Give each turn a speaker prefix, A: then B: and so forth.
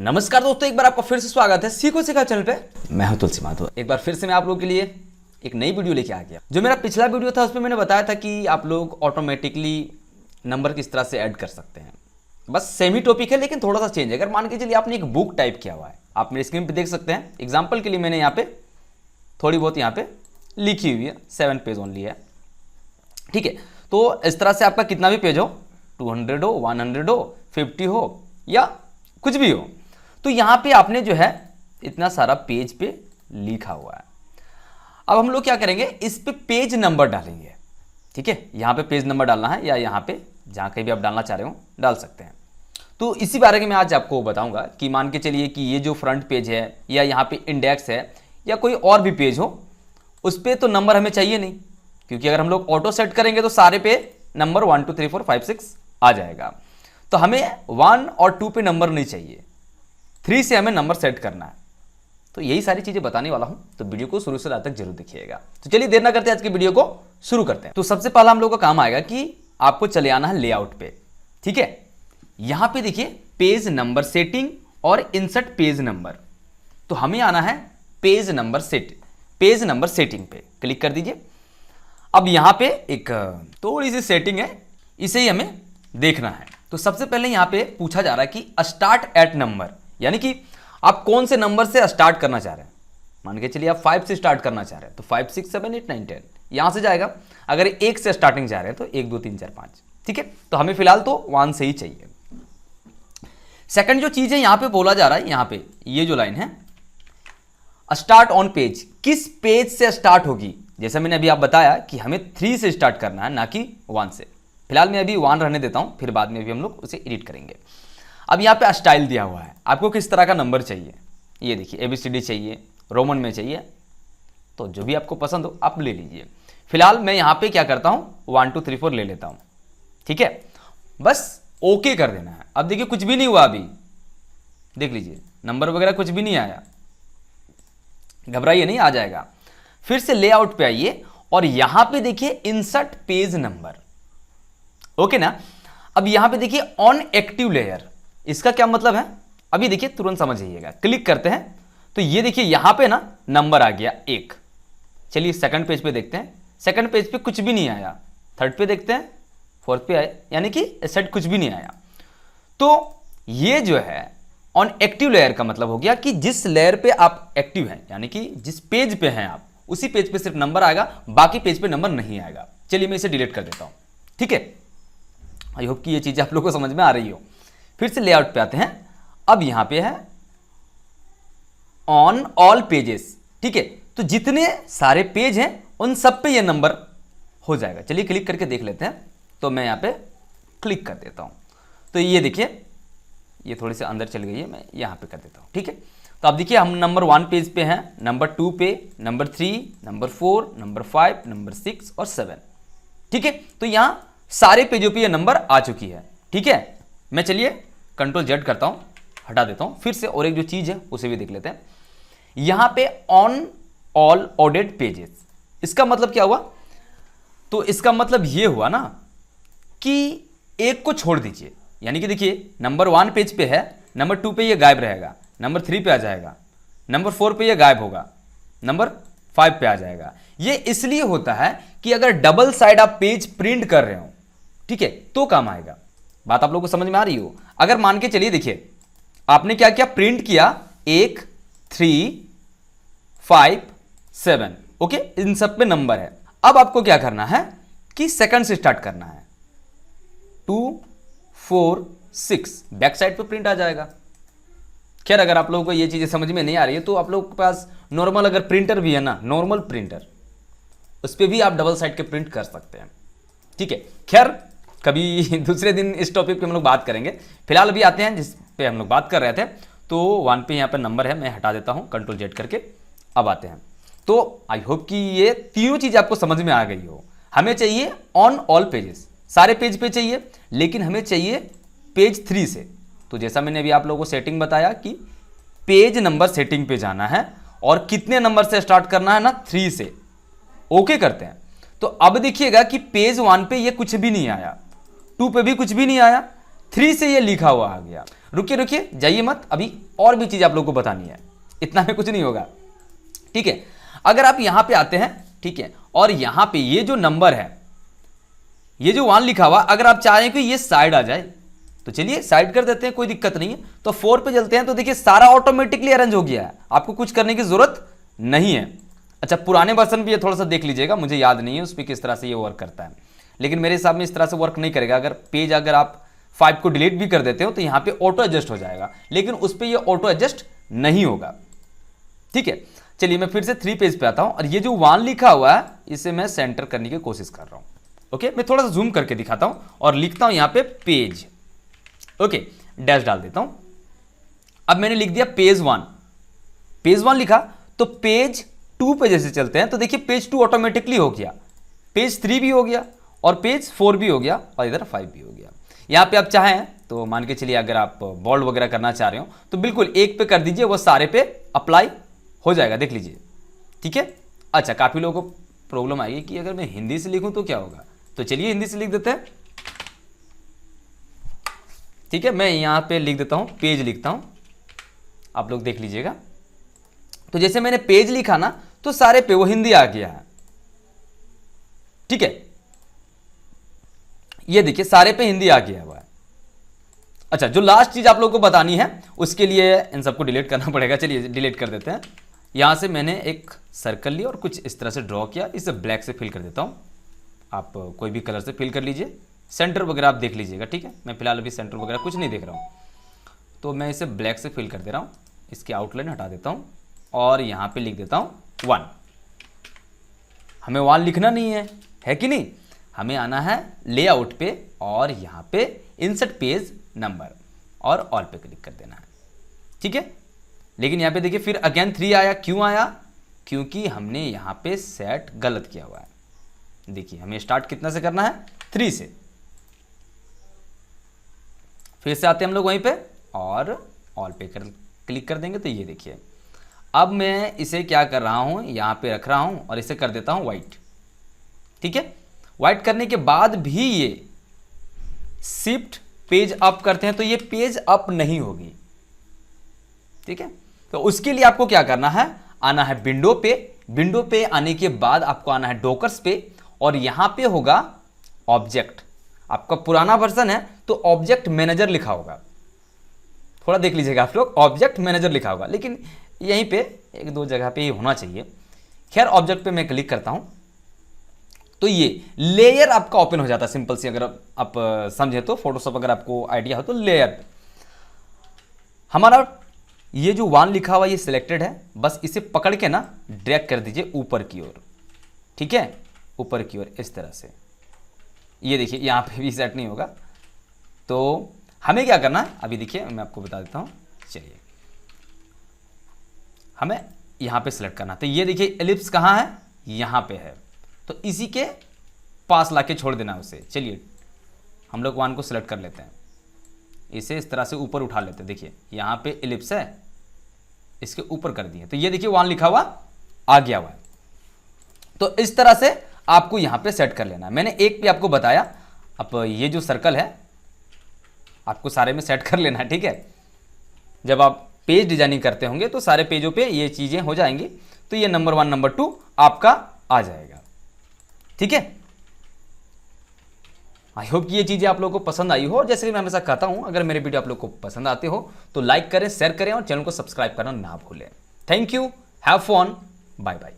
A: नमस्कार दोस्तों, एक बार आपका फिर से स्वागत है सीखो सिखा चैनल पे। मैं हूं तुलसी माधो। एक बार फिर से मैं आप लोगों के लिए एक नई वीडियो लेके आ गया। जो मेरा पिछला वीडियो था उसमें मैंने बताया था कि आप लोग ऑटोमेटिकली नंबर किस तरह से ऐड कर सकते हैं। बस सेम ही टॉपिक है लेकिन थोड़ा सा चेंज है। अगर मान के चलिए आपने एक बुक टाइप किया हुआ है, आप मेरे स्क्रीन पर देख सकते हैं। एग्जाम्पल के लिए मैंने यहाँ पे थोड़ी बहुत यहाँ पे लिखी हुई है, 7 पेज ओनली है, ठीक है। तो इस तरह से आपका कितना भी पेज हो, 200 हो, 100 हो, 50 हो या कुछ भी हो, तो यहां पे आपने जो है इतना सारा पेज पे लिखा हुआ है। अब हम लोग क्या करेंगे, इस पे पेज नंबर डालेंगे, ठीक है। यहां पे पेज नंबर डालना है या यहां पे जहां कहीं भी आप डालना चाह रहे हो डाल सकते हैं। तो इसी बारे में मैं आज आपको बताऊंगा कि मान के चलिए कि ये जो फ्रंट पेज है या यहाँ पे इंडेक्स है या कोई और भी पेज हो, उस पर तो नंबर हमें चाहिए नहीं, क्योंकि अगर हम लोग ऑटो सेट करेंगे तो सारे पे नंबर 1 2 3 4 5 6 आ जाएगा। तो हमें 1 और 2 पे नंबर नहीं चाहिए, 3 से हमें नंबर सेट करना है। तो यही सारी चीजें बताने वाला हूं, तो वीडियो को शुरू से लास्ट तक जरूर देखिएगा। तो चलिए देर ना करते आज की वीडियो को शुरू करते हैं। तो सबसे पहला हम लोग का काम आएगा कि आपको चले आना है लेआउट पे, ठीक है। यहां पे देखिए पेज नंबर सेटिंग और इंसर्ट पेज नंबर। तो हमें आना है पेज नंबर सेटिंग पे क्लिक कर दीजिए। अब यहां पे एक थोड़ी सी सेटिंग है, इसे ही हमें देखना है। तो सबसे पहले यहां पे पूछा जा रहा है कि स्टार्ट एट नंबर, यानी कि आप कौन से नंबर से स्टार्ट करना चाह रहे हैं। मान के चलिए आप 5 से स्टार्ट करना चाह रहे हैं तो 5 6 7 8 9 10 यहां से जाएगा। अगर 1 से स्टार्टिंग चाह रहे हैं तो 1 2 3 4 5, ठीक है। तो हमें फिलहाल तो 1 से ही चाहिए। सेकंड जो चीज है यहां पे बोला जा रहा है, यहां पे ये जो लाइन है स्टार्ट ऑन पेज, किस पेज से स्टार्ट होगी। जैसा मैंने अभी आप बताया कि हमें 3 से स्टार्ट करना है, ना कि 1 से। फिलहाल मैं अभी 1 रहने देता हूं, फिर बाद में भी हम लोग उसे एडिट करेंगे। अब यहाँ पे स्टाइल दिया हुआ है, आपको किस तरह का नंबर चाहिए। ये देखिए ABCD चाहिए, रोमन में चाहिए, तो जो भी आपको पसंद हो आप ले लीजिए। फिलहाल मैं यहाँ पे क्या करता हूँ 1 2 3 4 ले लेता हूँ, ठीक है। बस ओके कर देना है। अब देखिए कुछ भी नहीं हुआ, अभी देख लीजिए नंबर वगैरह कुछ भी नहीं आया, घबराइए नहीं, आ जाएगा। फिर से लेआउट पे आइए और यहां पे देखिए इंसर्ट पेज नंबर, ओके ना। अब यहां पे देखिए ऑन एक्टिव लेयर, इसका क्या मतलब है अभी देखिए तुरंत समझ जाइएगा। क्लिक करते हैं तो ये देखिए यहां पे ना नंबर आ गया 1। चलिए सेकंड पेज पे देखते हैं, सेकंड पेज पे कुछ भी नहीं आया। थर्ड पे देखते हैं, फोर्थ पे आए, यानी कि इस साइड कुछ भी नहीं आया। तो ये जो है ऑन एक्टिव लेयर का मतलब हो गया कि जिस लेयर पे आप एक्टिव हैं, यानी कि जिस पेज पे हैं आप, उसी पेज पे सिर्फ नंबर आएगा, बाकी पेज पे नंबर नहीं आएगा। चलिए मैं इसे डिलीट कर देता हूं, ठीक है। आई होप कि ये चीजें आप लोगों को समझ में आ रही हो। फिर से लेआउट पे आते हैं। अब यहां पे है ऑन ऑल पेजेस, ठीक है। तो जितने सारे पेज हैं उन सब पे ये नंबर हो जाएगा। चलिए क्लिक करके देख लेते हैं। तो मैं यहां पे क्लिक कर देता हूं, तो ये देखिए ये थोड़ी सी अंदर चल गई है, मैं यहां पे कर देता हूं, ठीक है। तो अब देखिए हम नंबर 1 पेज पे हैं, नंबर 2 पे, नंबर 3, नंबर 4, नंबर 5, नंबर 6 और 7, ठीक है। तो यहां सारे पेजों पे ये नंबर आ चुकी है, ठीक है। मैं चलिए Ctrl Z करता हूं, हटा देता हूं। फिर से और एक जो चीज है उसे भी देख लेते हैं। यहां पे ऑन ऑल ऑडेड पेजेस, इसका मतलब क्या हुआ। तो इसका मतलब ये हुआ ना कि एक को छोड़ दीजिए, यानी कि देखिए नंबर 1 पेज पे है, नंबर 2 पे ये गायब रहेगा, नंबर 3 पे आ जाएगा, नंबर 4 पे ये गायब होगा, नंबर 5 पे आ जाएगा। ये इसलिए होता है कि अगर डबल साइड आप पेज प्रिंट कर रहे हो, ठीक है, तो काम आएगा। बात आप लोगों को समझ में आ रही हो। अगर मान के चलिए देखिए आपने क्या किया, प्रिंट किया 1 3 5 7, ओके, इन सब पे नंबर है। अब आपको क्या करना है कि सेकंड से स्टार्ट करना है, 2 4 6, बैक साइड पे प्रिंट आ जाएगा। खैर अगर आप लोगों को ये चीजें समझ में नहीं आ रही है तो आप लोगों के पास नॉर्मल अगर प्रिंटर भी है ना, नॉर्मल प्रिंटर, उस पर भी आप डबल साइड के प्रिंट कर सकते हैं, ठीक है। खैर कभी दूसरे दिन इस टॉपिक पे हम लोग बात करेंगे। फिलहाल अभी आते हैं जिस पे हम लोग बात कर रहे थे। तो 1 पे यहाँ पे नंबर है, मैं हटा देता हूँ Ctrl Z करके। अब आते हैं, तो आई होप कि ये तीनों चीज आपको समझ में आ गई हो। हमें चाहिए ऑन ऑल पेजेस, सारे पेज पे चाहिए, लेकिन हमें चाहिए पेज 3 से। तो जैसा मैंने अभी आप लोगों को सेटिंग बताया कि पेज नंबर सेटिंग पे जाना है और कितने नंबर से स्टार्ट करना है ना, 3 से। ओके करते हैं। तो अब देखिएगा कि पेज 1 पे ये कुछ भी नहीं आया, 2 पे भी कुछ भी नहीं आया, 3 से ये लिखा हुआ आ गया। रुकिए रुकिए, जाइए मत, अभी और भी चीज़ आप लोग को बतानी है, इतना में कुछ नहीं होगा। ठीक है, अगर आप यहां पे आते हैं, ठीक है, और यहां पे ये जो नंबर है, ये जो 1 लिखा हुआ, अगर आप चाहें कि ये साइड आ जाए तो चलिए साइड कर देते हैं, कोई दिक्कत नहीं है। तो 4 पे चलते हैं, तो देखिए सारा ऑटोमेटिकली अरेंज हो गया है, आपको कुछ करने की जरूरत नहीं है। अच्छा, पुराने वर्जन भी ये थोड़ा सा देख लीजिएगा, मुझे याद नहीं है उस पर किस तरह से ये वर्क करता है, लेकिन मेरे हिसाब में इस तरह से वर्क नहीं करेगा। अगर पेज अगर आप 5 को डिलीट भी कर देते हो तो यहाँ पे ऑटो एडजस्ट हो जाएगा, लेकिन उस पर ये ऑटो एडजस्ट नहीं होगा। ठीक है, चलिए मैं फिर से 3 पेज पे आता हूँ, और ये जो 1 लिखा हुआ है इसे मैं सेंटर करने की कोशिश कर रहा हूँ। ओके, मैं थोड़ा सा जूम करके दिखाता हूँ और लिखता हूँ यहाँ पे पेज। ओके, डैश डाल देता हूँ। अब मैंने लिख दिया पेज 1, पेज 1 लिखा, तो पेज 2 पे जैसे चलते हैं तो देखिए पेज 2 ऑटोमेटिकली हो गया, पेज 3 भी हो गया, और पेज 4 भी हो गया, और इधर 5 भी हो गया। यहाँ पे आप चाहें तो मान के चलिए अगर आप बोल्ड वगैरह करना चाह रहे हो तो बिल्कुल एक पे कर दीजिए, वो सारे पे अप्लाई हो जाएगा, देख लीजिए। ठीक है, अच्छा, काफ़ी लोगों को प्रॉब्लम आएगी कि अगर मैं हिंदी से लिखूं तो क्या होगा, तो चलिए हिंदी से लिख देते हैं। ठीक है, मैं यहाँ पे लिख देता हूँ, पेज लिखता हूँ, आप लोग देख लीजिएगा। तो जैसे मैंने पेज लिखा ना, तो सारे पे वो हिंदी आ गया है। ठीक है, ये देखिए सारे पे हिंदी आ गया हुआ है। अच्छा, जो लास्ट चीज आप लोगों को बतानी है उसके लिए इन सबको डिलीट करना पड़ेगा, चलिए डिलीट कर देते हैं। यहां से मैंने एक सर्कल लिया और कुछ इस तरह से ड्रॉ किया, इसे ब्लैक से फिल कर देता हूं, आप कोई भी कलर से फिल कर लीजिए। सेंटर वगैरह आप देख लीजिएगा। ठीक है, मैं फिलहाल अभी सेंटर वगैरह कुछ नहीं देख रहा हूँ, तो मैं इसे ब्लैक से फिल कर दे रहा हूँ। इसकी आउटलाइन हटा देता हूँ और यहाँ पे लिख देता हूँ 1। हमें 1 लिखना नहीं है कि नहीं, हमें आना है लेआउट पे और यहाँ पे इंसर्ट पेज नंबर और ऑल पे क्लिक कर देना है। ठीक है, लेकिन यहाँ पे देखिए फिर अगेन 3 आया, क्यों आया, क्योंकि हमने यहाँ पे सेट गलत किया हुआ है। देखिए हमें स्टार्ट कितना से करना है, 3 से। फिर से आते हैं हम लोग वहीं पे और ऑल पे क्लिक कर देंगे, तो ये देखिए अब मैं इसे क्या कर रहा हूं, यहां पे रख रहा हूं और इसे कर देता हूं वाइट। ठीक है, वाइट करने के बाद भी ये शिफ्ट पेज अप करते हैं तो ये पेज अप नहीं होगी। ठीक है, तो उसके लिए आपको क्या करना है, आना है विंडो पे, विंडो पे आने के बाद आपको आना है डॉकर्स पे, और यहां पे होगा ऑब्जेक्ट। आपका पुराना वर्जन है तो ऑब्जेक्ट मैनेजर लिखा होगा, थोड़ा देख लीजिएगा आप लोग, ऑब्जेक्ट मैनेजर लिखा होगा, लेकिन यहीं पे 1-2 जगह पे ही होना चाहिए। खैर, ऑब्जेक्ट पे मैं क्लिक करता हूं तो ये लेयर आपका ओपन हो जाता है। सिंपल सी, अगर आप समझे तो, फोटोशॉप अगर आपको आइडिया हो तो लेयर। हमारा ये जो 1 लिखा हुआ ये सिलेक्टेड है, बस इसे पकड़ के ना ड्रैग कर दीजिए ऊपर की ओर। ठीक है, ऊपर की ओर इस तरह से। ये देखिए यहाँ पे भी सेट नहीं होगा, तो हमें क्या करना है अभी देखिए मैं आपको बता देता हूँ। चलिए, हमें यहाँ पे सिलेक्ट करना है, तो ये देखिए एलिप्स कहाँ है, यहाँ पे है, तो इसी के पास लाके छोड़ देना उसे। चलिए हम लोग 1 को सिलेक्ट कर लेते हैं, इसे इस तरह से ऊपर उठा लेते हैं। देखिए यहाँ पे एलिप्स है, इसके ऊपर कर दिए, तो ये देखिए 1 लिखा हुआ आ गया हुआ है। तो इस तरह से आपको यहाँ पे सेट कर लेना है। मैंने एक भी आपको बताया, अब ये जो सर्कल है आपको सारे में सेट कर लेना है। ठीक है, जब आप पेज डिजाइनिंग करते होंगे तो सारे पेजों पे ये चीजें हो जाएंगी, तो ये नंबर 1 नंबर 2 आपका आ जाएगा। ठीक है, आई होप कि ये चीजें आप लोगों को पसंद आई हो, और जैसे कि मैं हमेशा कहता हूं, अगर मेरे वीडियो आप लोग को पसंद आते हो तो लाइक करें, शेयर करें और चैनल को सब्सक्राइब करना ना भूलें। Thank you, have fun, bye bye.